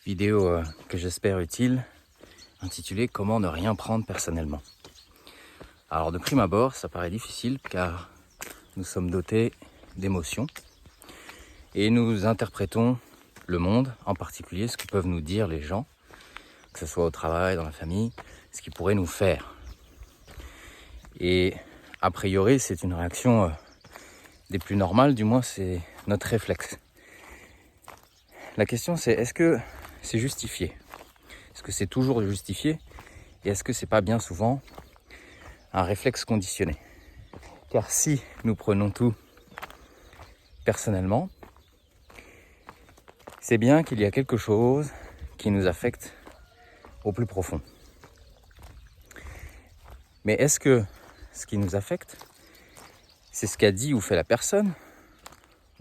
vidéo que j'espère utile, intitulée « Comment ne rien prendre personnellement ». Alors de prime abord, ça paraît difficile car nous sommes dotés d'émotions et nous interprétons le monde, en particulier ce que peuvent nous dire les gens, que ce soit au travail, dans la famille, ce qu'ils pourraient nous faire. Et a priori, c'est une réaction des plus normales, du moins c'est notre réflexe. La question c'est, est-ce que c'est justifié ? Est-ce que c'est toujours justifié ? Et est-ce que c'est pas bien souvent un réflexe conditionné ? Car si nous prenons tout personnellement, c'est bien qu'il y a quelque chose qui nous affecte au plus profond. Mais est-ce que ce qui nous affecte, c'est ce qu'a dit ou fait la personne,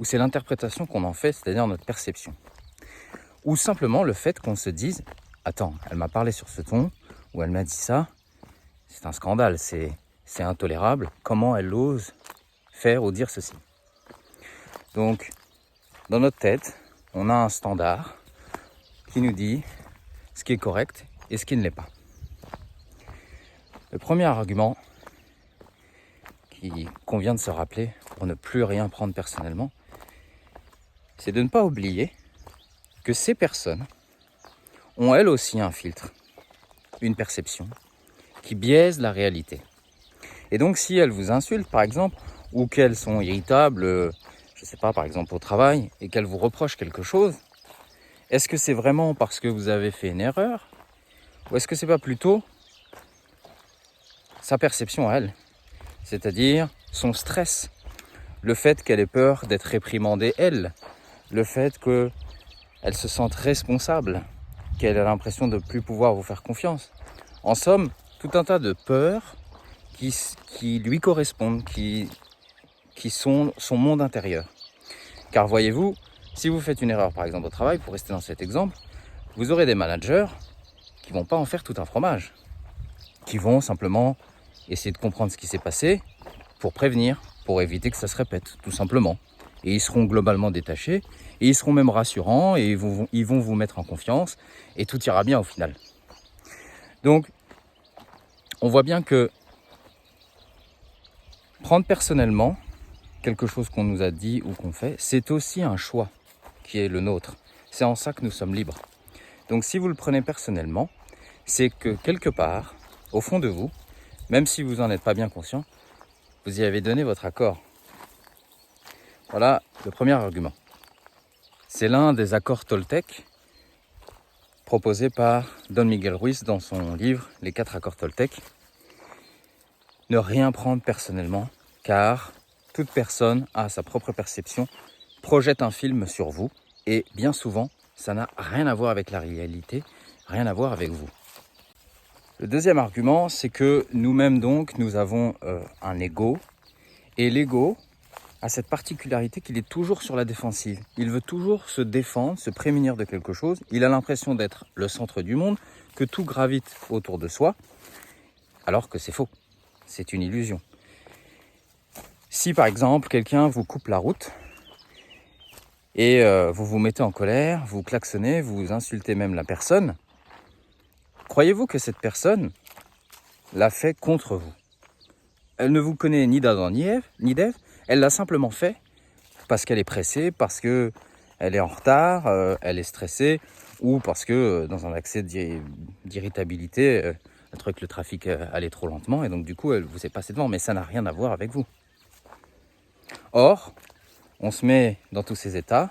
ou c'est l'interprétation qu'on en fait, c'est-à-dire notre perception ? Ou simplement le fait qu'on se dise « Attends, elle m'a parlé sur ce ton, ou elle m'a dit ça, c'est un scandale, c'est intolérable, comment elle ose faire ou dire ceci ?» Donc, dans notre tête, on a un standard qui nous dit ce qui est correct et ce qui ne l'est pas. Le premier argument qu'on vient de se rappeler pour ne plus rien prendre personnellement, c'est de ne pas oublier que ces personnes ont elles aussi un filtre, une perception, qui biaise la réalité. Et donc si elles vous insultent par exemple, ou qu'elles sont irritables, je ne sais pas, par exemple au travail, et qu'elles vous reprochent quelque chose, est-ce que c'est vraiment parce que vous avez fait une erreur ? Ou est-ce que c'est pas plutôt sa perception à elle ? C'est-à-dire son stress, le fait qu'elle ait peur d'être réprimandée elle, le fait qu'elle se sente responsable, qu'elle a l'impression de ne plus pouvoir vous faire confiance. En somme, tout un tas de peurs qui lui correspondent, qui sont son monde intérieur. Car voyez-vous, si vous faites une erreur par exemple au travail, pour rester dans cet exemple, vous aurez des managers qui ne vont pas en faire tout un fromage, qui vont simplement essayer de comprendre ce qui s'est passé pour prévenir, pour éviter que ça se répète, tout simplement. Et ils seront globalement détachés, et ils seront même rassurants, et ils vont vous mettre en confiance, et tout ira bien au final. Donc, on voit bien que prendre personnellement quelque chose qu'on nous a dit ou qu'on fait, c'est aussi un choix qui est le nôtre. C'est en ça que nous sommes libres. Donc si vous le prenez personnellement, c'est que quelque part, au fond de vous, même si vous n'en êtes pas bien conscient, vous y avez donné votre accord. Voilà le premier argument. C'est l'un des accords Toltec proposés par Don Miguel Ruiz dans son livre « Les 4 accords Toltec ». Ne rien prendre personnellement, car toute personne a sa propre perception, projette un film sur vous, et bien souvent, ça n'a rien à voir avec la réalité, rien à voir avec vous. Le deuxième argument, c'est que nous-mêmes donc, nous avons un ego, et l'ego a cette particularité qu'il est toujours sur la défensive. Il veut toujours se défendre, se prémunir de quelque chose. Il a l'impression d'être le centre du monde, que tout gravite autour de soi, alors que c'est faux, c'est une illusion. Si par exemple, quelqu'un vous coupe la route, et vous vous mettez en colère, vous klaxonnez, vous insultez même la personne, croyez-vous que cette personne l'a fait contre vous ? Elle ne vous connaît ni d'Adam ni d'Ève, elle l'a simplement fait parce qu'elle est pressée, parce qu'elle est en retard, elle est stressée, ou parce que dans un accès d'irritabilité, elle trouvait que le trafic allait trop lentement, et donc du coup elle vous est passée devant, mais ça n'a rien à voir avec vous. Or, on se met dans tous ces états,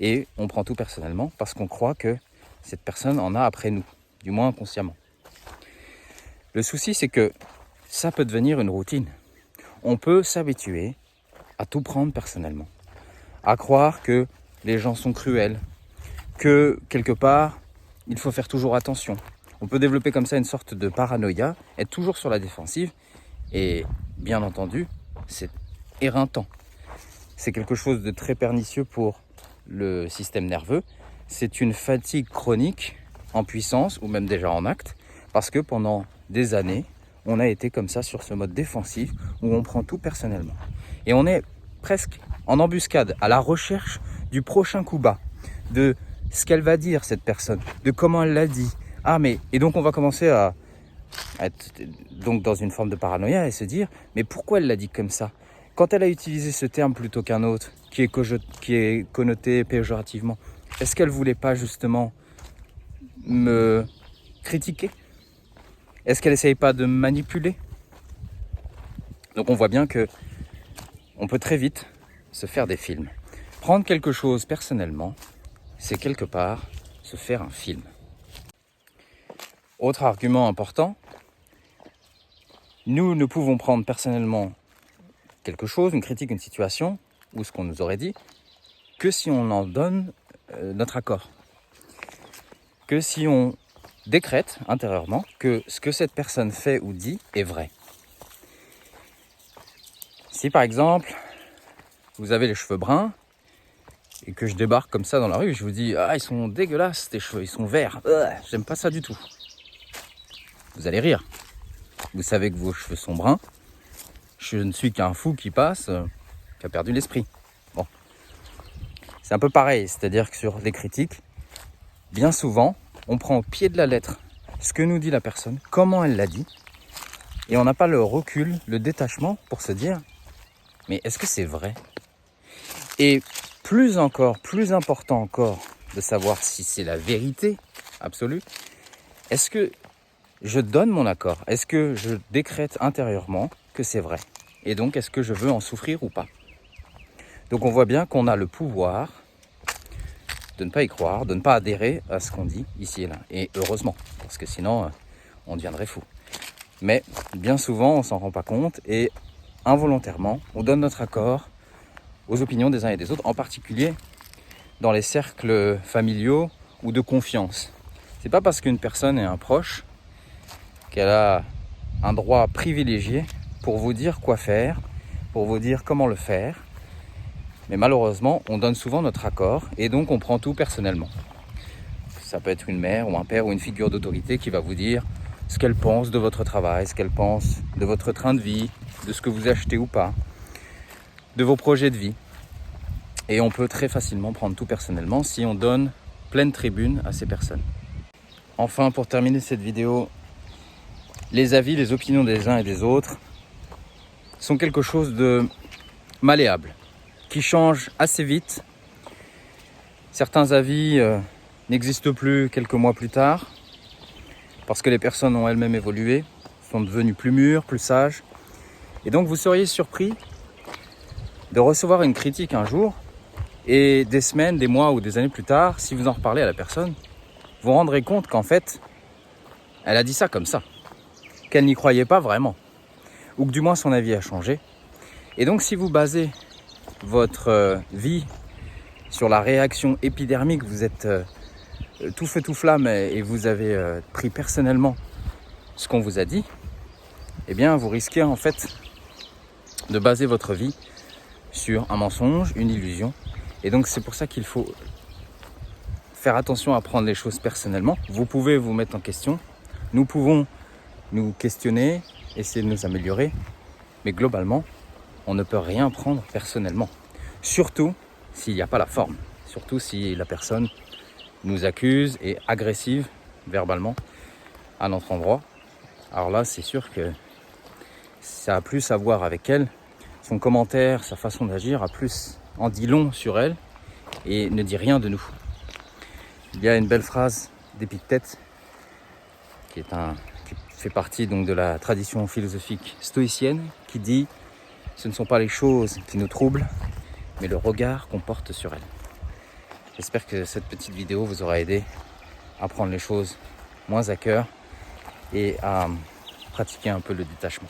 et on prend tout personnellement, parce qu'on croit que cette personne en a après nous, du moins inconsciemment. Le souci, c'est que ça peut devenir une routine. On peut s'habituer à tout prendre personnellement, à croire que les gens sont cruels, que quelque part, il faut faire toujours attention. On peut développer comme ça une sorte de paranoïa, être toujours sur la défensive, et bien entendu, c'est éreintant. C'est quelque chose de très pernicieux pour le système nerveux. C'est une fatigue chronique en puissance, ou même déjà en acte, parce que pendant des années, on a été comme ça sur ce mode défensif où on prend tout personnellement. Et on est presque en embuscade, à la recherche du prochain coup bas, de ce qu'elle va dire, cette personne, de comment elle l'a dit. Ah, mais... Et donc, on va commencer à être donc dans une forme de paranoïa et se dire, mais pourquoi elle l'a dit comme ça? Quand elle a utilisé ce terme plutôt qu'un autre, qui est connoté péjorativement, est-ce qu'elle voulait pas justement me critiquer? Est-ce qu'elle essaye pas de me manipuler? Donc on voit bien que on peut très vite se faire des films. Prendre quelque chose personnellement, c'est quelque part se faire un film. Autre argument important, nous ne pouvons prendre personnellement quelque chose, une critique, une situation, ou ce qu'on nous aurait dit, que si on en donne notre accord. Que si on décrète intérieurement que ce que cette personne fait ou dit est vrai. Si par exemple, vous avez les cheveux bruns, et que je débarque comme ça dans la rue, je vous dis « Ah, ils sont dégueulasses tes cheveux, ils sont verts, j'aime pas ça du tout ». Vous allez rire. Vous savez que vos cheveux sont bruns. Je ne suis qu'un fou qui passe, qui a perdu l'esprit. Bon. C'est un peu pareil, c'est-à-dire que sur les critiques, bien souvent, on prend au pied de la lettre ce que nous dit la personne, comment elle l'a dit, et on n'a pas le recul, le détachement pour se dire « Mais est-ce que c'est vrai ?» Et plus important encore de savoir si c'est la vérité absolue, est-ce que je donne mon accord? Est-ce que je décrète intérieurement que c'est vrai? Et donc, est-ce que je veux en souffrir ou pas? Donc, on voit bien qu'on a le pouvoir de ne pas y croire, de ne pas adhérer à ce qu'on dit ici et là. Et heureusement, parce que sinon, on deviendrait fou. Mais bien souvent, on ne s'en rend pas compte et involontairement, on donne notre accord aux opinions des uns et des autres, en particulier dans les cercles familiaux ou de confiance. C'est pas parce qu'une personne est un proche qu'elle a un droit privilégié pour vous dire quoi faire, pour vous dire comment le faire. Mais malheureusement, on donne souvent notre accord et donc on prend tout personnellement. Ça peut être une mère ou un père ou une figure d'autorité qui va vous dire ce qu'elle pense de votre travail, ce qu'elle pense de votre train de vie, de ce que vous achetez ou pas, de vos projets de vie. Et on peut très facilement prendre tout personnellement si on donne pleine tribune à ces personnes. Enfin, pour terminer cette vidéo, les avis, les opinions des uns et des autres sont quelque chose de malléable, qui change assez vite. Certains avis n'existent plus quelques mois plus tard, parce que les personnes ont elles-mêmes évolué, sont devenues plus mûres, plus sages. Et donc vous seriez surpris de recevoir une critique un jour, et des semaines, des mois ou des années plus tard, si vous en reparlez à la personne, vous vous rendrez compte qu'en fait, elle a dit ça comme ça, qu'elle n'y croyait pas vraiment, ou que du moins son avis a changé. Et donc si vous basez votre vie sur la réaction épidermique, vous êtes tout feu tout flamme et vous avez pris personnellement ce qu'on vous a dit, eh bien vous risquez en fait de baser votre vie sur un mensonge, une illusion. Et donc c'est pour ça qu'il faut faire attention à prendre les choses personnellement. Vous pouvez vous mettre en question, nous pouvons nous questionner, essayer de nous améliorer, mais globalement, on ne peut rien prendre personnellement. Surtout s'il n'y a pas la forme, surtout si la personne nous accuse et est agressive verbalement à notre endroit. Alors là, c'est sûr que ça a plus à voir avec elle. Son commentaire, sa façon d'agir a plus en dit long sur elle et ne dit rien de nous. Il y a une belle phrase d'Épictète qui fait partie donc de la tradition philosophique stoïcienne qui dit « Ce ne sont pas les choses qui nous troublent, mais le regard qu'on porte sur elles ». J'espère que cette petite vidéo vous aura aidé à prendre les choses moins à cœur et à pratiquer un peu le détachement.